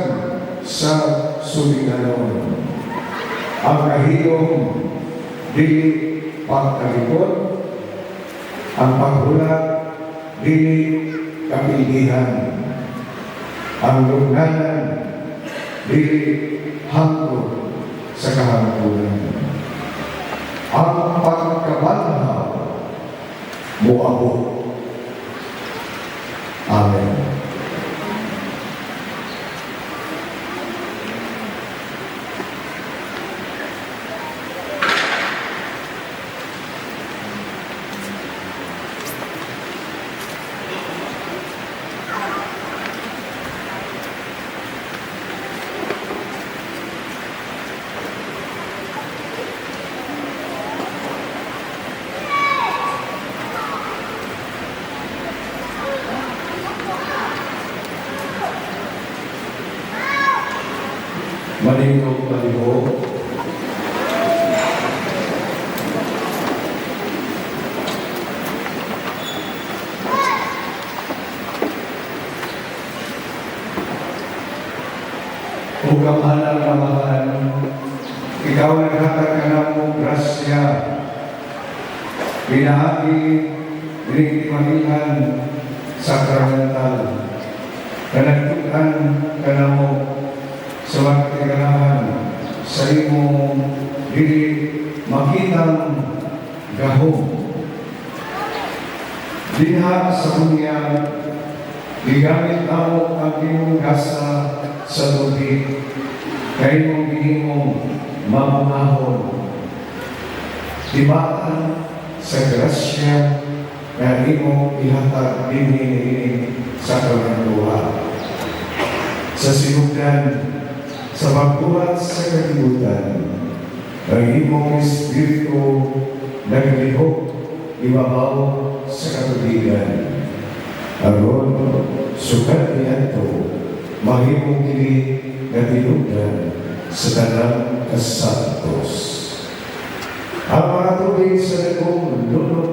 sa suliganon. Ang kahiyong dili pagkalikot, ang paghulat dili kapilihan, ang lugnanan dili hangtod sa kahangturan. Ang pagkabanhaw muabot. Amen. Malingkong malihog, ug kamahalan kamahalan, ikaw naghatag ka na mong grasya, pinaagi, dinigmanihan, sakramental, kanagtukan ka na mo sa mga kaganahan sa imong dili makitang gahom. Dinha sa dunya, gigamit amo ang imong gasa sa tubig, kay mong gihimong mamunahon. Tibaan sa grasya na imong ihatag dinhi sa kalanduha. Sa sinugdan, sa pagbuhat sa kalibutan, ang imong Espiritu naglihok ibabaw sa katubigan. Aron sukat niyanto, mahimong kini na tinugdan sa tanang kasantos. Ang mga tubig sa nagong lulog,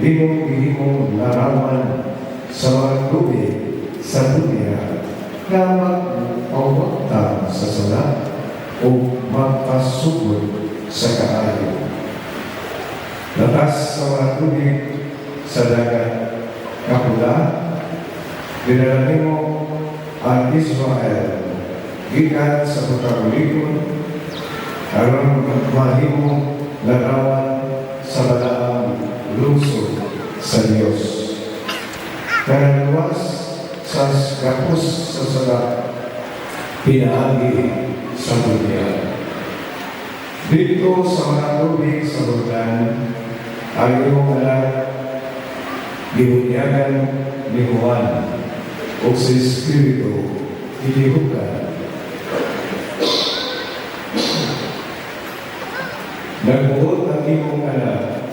imong naraman sa mga tubig sa dunya, na magpawagtang sa sala o magpasugod sa kaayo. Latas sa mga tubig sa dagat kapula, dinala nimo ang Israel gikan sa pagkagulikon aron mahimo larawan sa balaang lungsod sa Dios. Kanaluwas sa gapos sa sala pinaagi sa dunya. Dito sa mga tubig sa Jordan, ang iyong anak gihunyagan ni Juan o sa Espiritu ilihukan. Nagbuot ang iyong anak,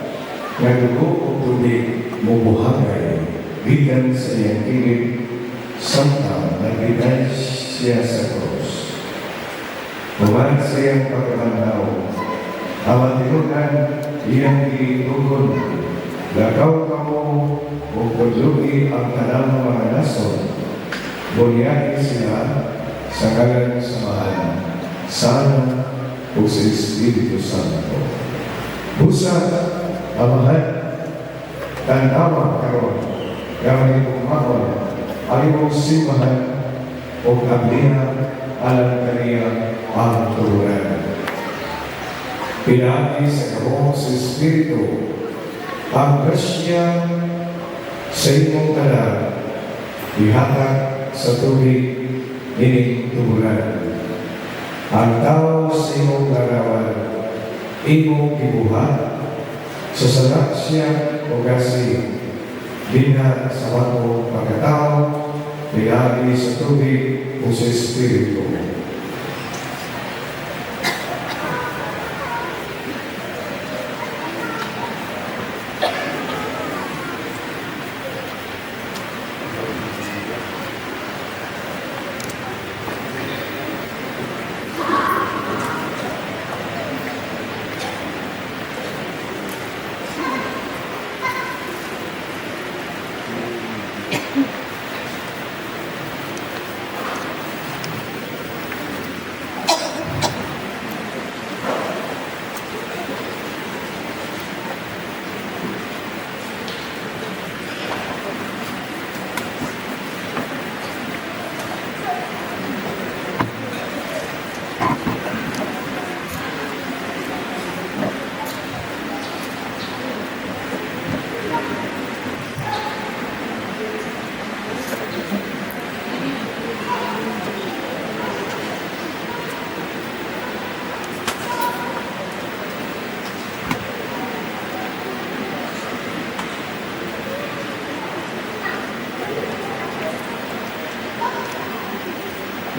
nagdugo o tubig mubuhangay, gikan sa iyang kilid, samtang nagbigay siya sa krus. Human sa iyang pagkamanhaw, ang tinugan iyang itugon. Lagaw ka mo o paglugi ang tanang mga nason. Bunyahin sila sa ngalan ng samahan. Sana o sa Espiritu Santo. Busa, amahan, tanawa karon, gamay kumahon, alimong simahan o kablihan alam kaniya ang turunan. Pinagi sa kamong sa Espiritu ang grasya sa imong tanan, ihatag sa tubig ining tubulan. Ang tao sa imong larawan, imong kibuhat, sa salat siya o gasi, dinha sa wato pagkatao, pinagi sa tubig o sa Espiritu.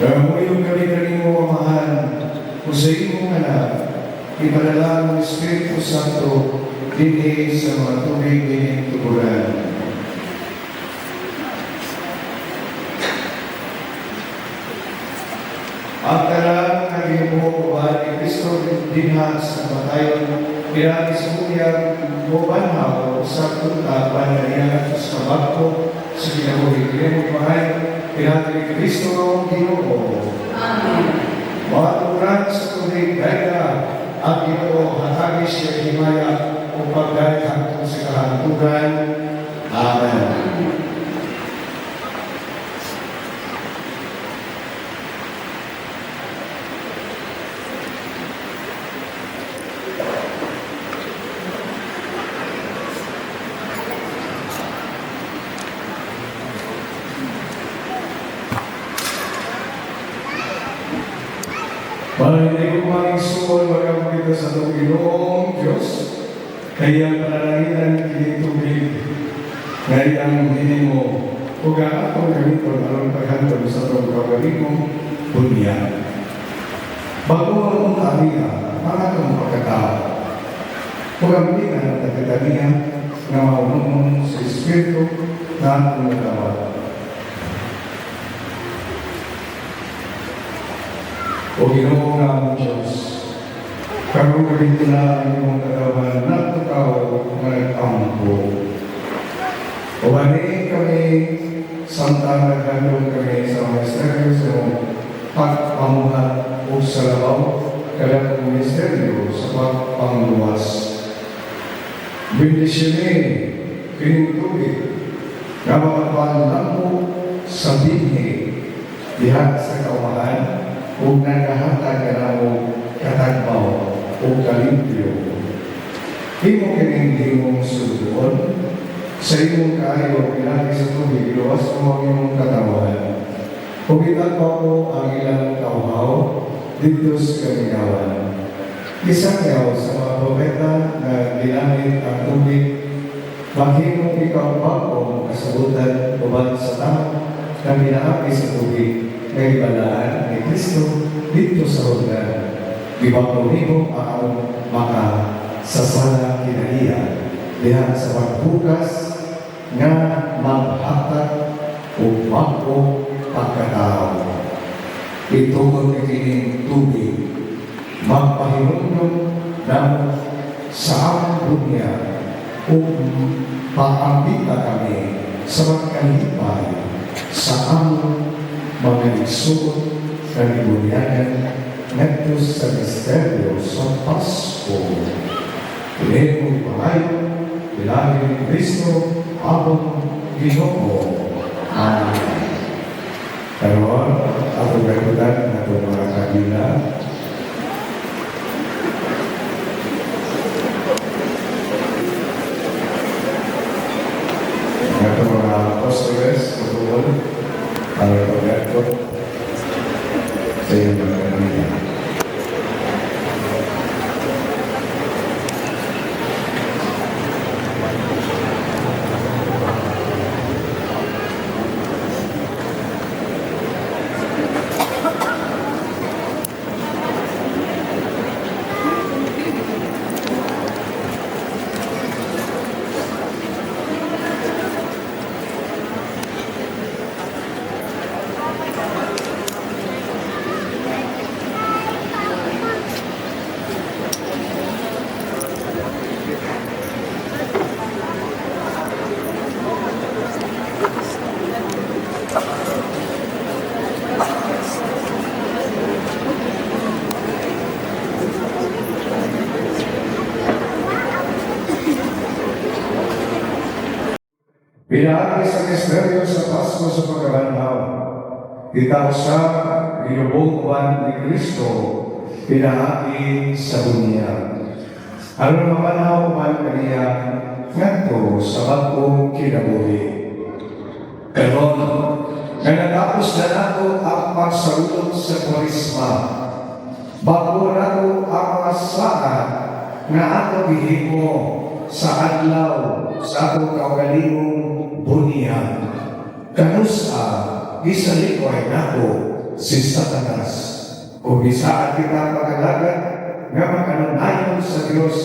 Gawin kami mo, Amahan, kung sa imong anak, ipadala ang Espiritu Santo dinhi sa mga tubig ining tubulan. Ang talang naging mo ni Kristo dinha sa matayon, pinagi sa uyang bubanhaw sa punta panariyan sa kabako sa kinabuhi. Kaya mo pinagi ni Kristo ang Ginoo. Amen. Maturan sa tubig dahil ang Ginoo hatagi siya himaya o pagdahil hangtong sa kahantugan. Amen. Hindi ko maisuol, wag kita sa Panginoong Diyos, kaya panalangin kining tubig, ngayon ang hindi mo, kung akong gamiton alam paghantong sa itong kagaling mong bunya. Bago ang tariya, mga itong pagkatao, kung ang hindi na nagkataniya na maunong sa Espiritu na atong nagawad. O Ginoo nga ang Diyos, karoon ka dito na ang iyong kagawan na tukaw na nag-ampo. O ani kami, samtang naghandong kami sa ministeryo sa pagpamuhat o sa labaw, kaya ang ministeryo sa pagpangluwas. Bendisyonin, kining tubig, na makapaan mo sa binhi, dihat sa kawahan, kung naghahatag ka na mo katagbaw o kalimpyo. Imo kining mong suduon, sa imong kaayo pinagi sa tubig, luwas mo ang imong katawan. Kung itagbaw mo ang ilang tauhaw, dito sa kanigawan. Isang yaw sa mga propeta na ginamit ang tubig, mahimong ikaw bagong kasabutan uban sa tao na binaapi sa tubig na ibalaan ni Kristo dito sa lugar. Ibang mo ang makasasala kinaiya diha sa pagbukas nga maghatag o bago pagkatao. Ito ang kikining tubig, magpahimundong na sa among dunya o paambita kami sa magkalipay sa among mga igsoon na libunyanan ngadto sa misteryo sa Pasko. Pinahimong pangayo, bilangin ni Kristo, among Ginoo. Amen. Karon, atong gagutan na itong mga kabila. Itong mga apostoles, pagkuhol, para pag-gagot sa iyong mga kabila. Pinahagi sa misteryo sa Pasko sa pagkabanhaw. Itaw sa ginubukan ni Kristo, pinahagi sa dunya. Aron mabanhaw man kaniya ngadto sa bagong kinabuhi. Karon, nga natapos na nato ang pagsaludot sa Kwaresma. Bago nato ang mga saad nga ato gihimo sa adlaw sa atong kaugalingong bunyan. Kanusa gisalikoy nako si Satanas. Kung bisaan kita pagkalagan nga makanunayon sa Dios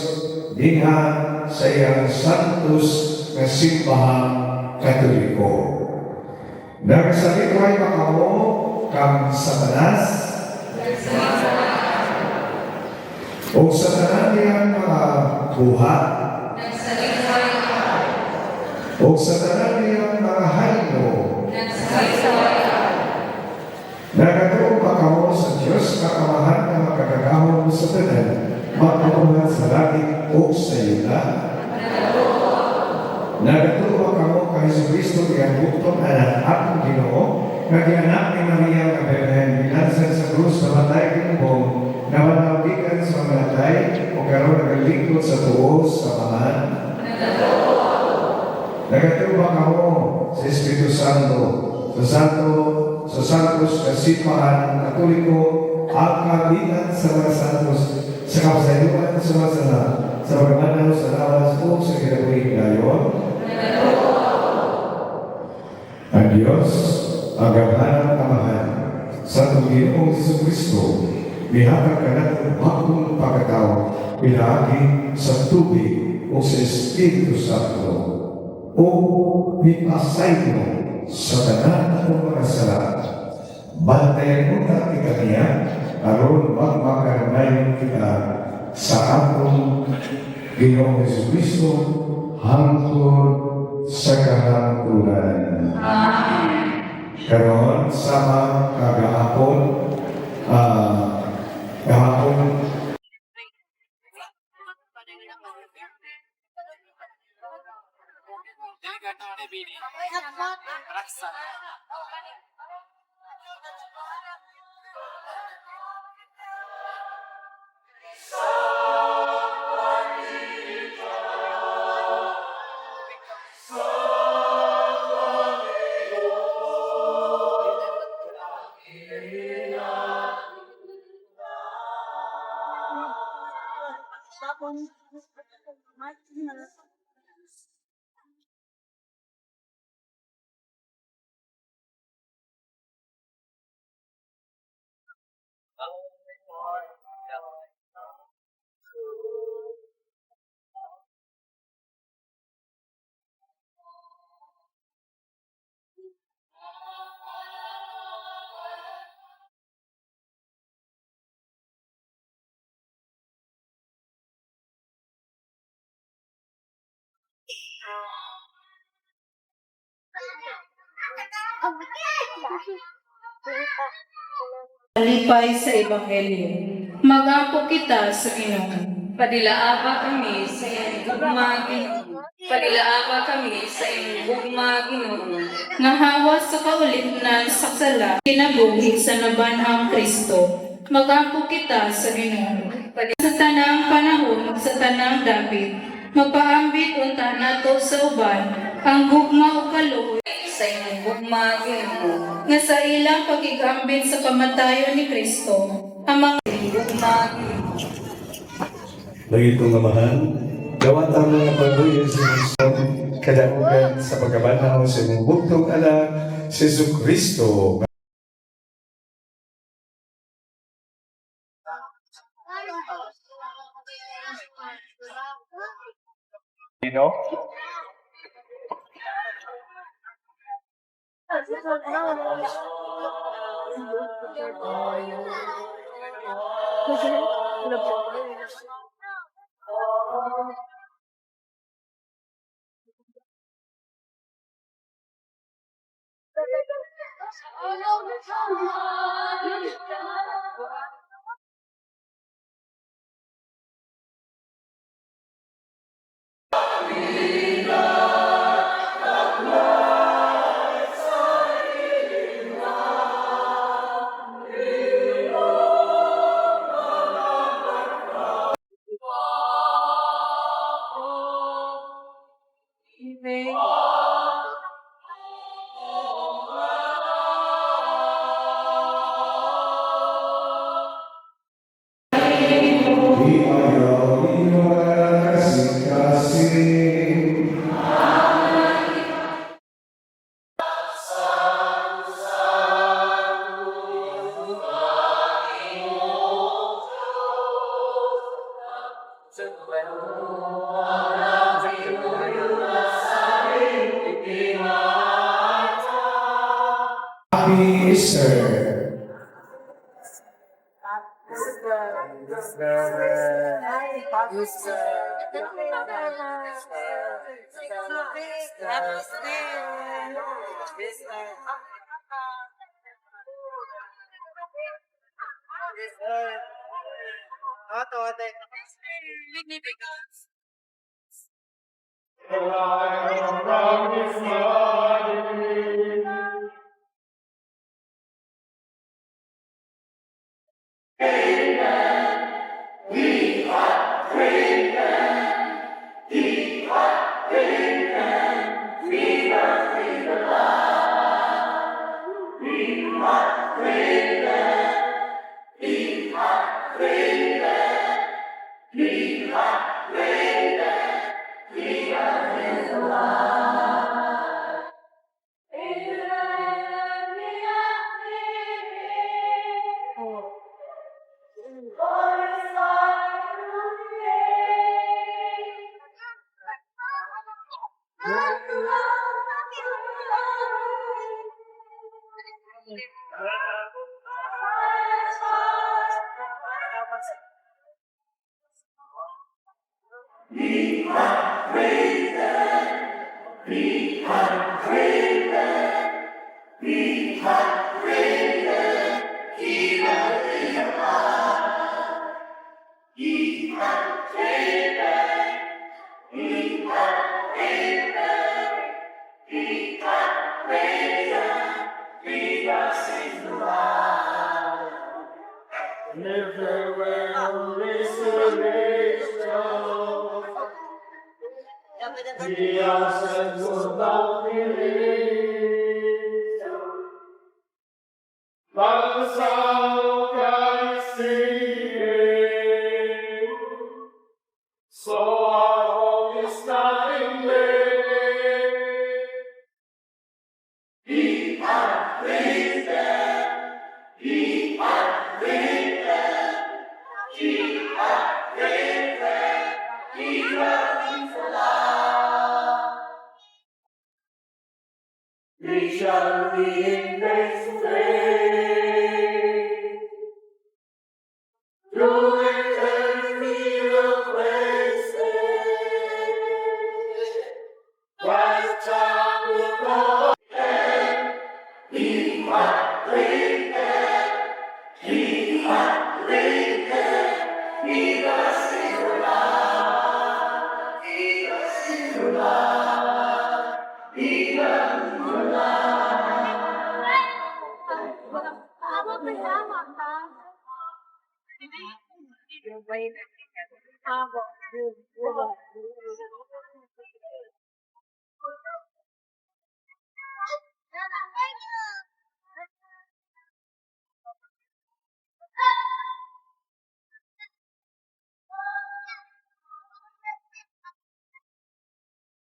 dinha sa iyang santos nga simbahang Katoliko. Nagsalikoy pa kamo kang Satanas o sa tanan niyang mga buhat o sa tanan niyang mga hayno. Nagatuong pa kamo sa Diyos kakamahan na magkakagahon mo sa tanan, magpupungan sa langit o sa yuta. Nagatuong pa kamo kay Jesucristo iyang buktong anak akong Ginoo, nagianak ni Maria nga Beben, binansan sa krus na matay kinumbong, na manawikan sa mga natay o karoon nagalingkod sa tuos sa paman. Nagatuong pa kamo sa Espiritu Santo, sa santos kasipahan Katoliko, ang kabitan sa mga santos, sa kapasayuan sa mga sana, sa pagmanaw sa lawas o sa kinabuhi ngayon. Ang Diyos, ang gamahan kamahan, sa Panginoong Jesucristo, mihatag ka natin bagong pagkatao, pinahagi sa tubig o sa Espiritu Santo, o ipasay mo sa tanan ng mga sala. Bantayan mo na ikaniya, aron magmakaronayon kita sa atong Ginoong Jesucristo hangtod sa kahangturan. Amen. Karon sama kagahapon, kahapon Alipay sa Ebanghelyo. Magampo kita sa Ginoo. Padilaaba kami sa iyong gugma, Ginoo. Padilaaba kami sa iyong gugma, Ginoo. Nahawa sa kaulitan sa sala, kinabuhi sa nabanhang Kristo. Magampo kita sa Ginoo. Sa tanang panahon, sa tanang dapit, mapaambit unta nato sa uban, ang gugma o kaluoy Sa iyong gugma, Ginoo. nga sa ilang pagigambit sa kamatayon ni Kristo, ang mga Gugma, Ginoo. Lagi itong namahan, gawat ang mga pagbuyo sa Kristo, kadaugan sa pagkabanaw sa imong bugtong anak, si Jesu Kristo. Di ayaw iwan kasing-kasing. Happy Easter.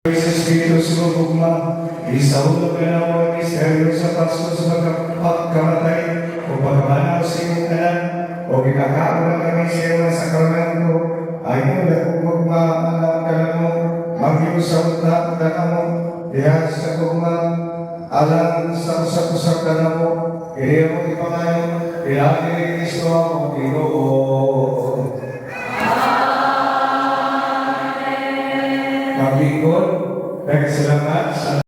Sa Espiritu sa bugma, isahulog ka na mga misteryo sa Pasko sa pagkamatay o pagmanaw sa iyong tanan o ikakaon na kami sa iyong sakramento ayon na bugma anak ka na mo maging sa utak ka na mo diha sa bugma alang sa usak-usak ka na mo kaya mo ipangayon ilagi ni Kristo ang Ginoo. Maglingkod, nagsalamat sa